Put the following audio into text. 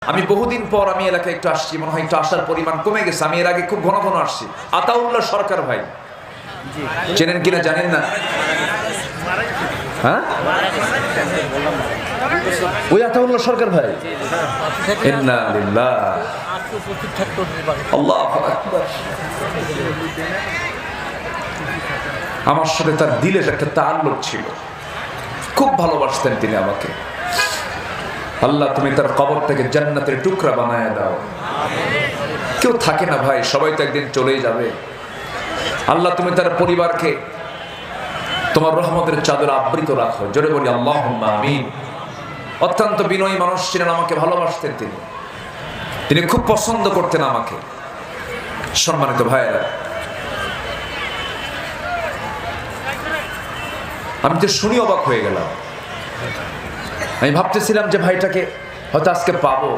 আমি বহুদিন পর আমি এলাকায় একটু আসছি, মনে হয় একটু আসার পরিমাণ কমে গেছে। আমি এর আগে খুব ঘন ঘন আসছি। আতাউল্লাহ সরকার ভাই চেনেন কিনা জানেন না? হ্যাঁ, ওই আতাউল্লাহ সরকার ভাই। ইন্না লিল্লাহ, আল্লাহু আকবার। আমার সাথে তার দিলের একটা তাআল্লুক ছিল, খুব ভালোবাসতেন তিনি আমাকে। আল্লাহ তুমি তার কবরটাকে জান্নাতের টুকরা বানায় দাও। কেউ থাকে না ভাই, সবাই তো একদিন চলেই যাবে। আল্লাহ তুমি তার পরিবারকে তোমার রহমতের চাদর আবৃত রাখো। জোরে বলি আল্লাহুম্মা আমিন। অত্যন্ত বিনয়ী মানুষ ছিলেন, আমাকে ভালোবাসতেন তিনি। তিনি খুব পছন্দ করতেন আমাকে। সম্মানিত ভাইয়েরা, আমি তো শুনি অবাক হয়ে গেলাম। আমি ভাবতেছিলাম যে ভাইটাকে হয়তো আজকে পাবো।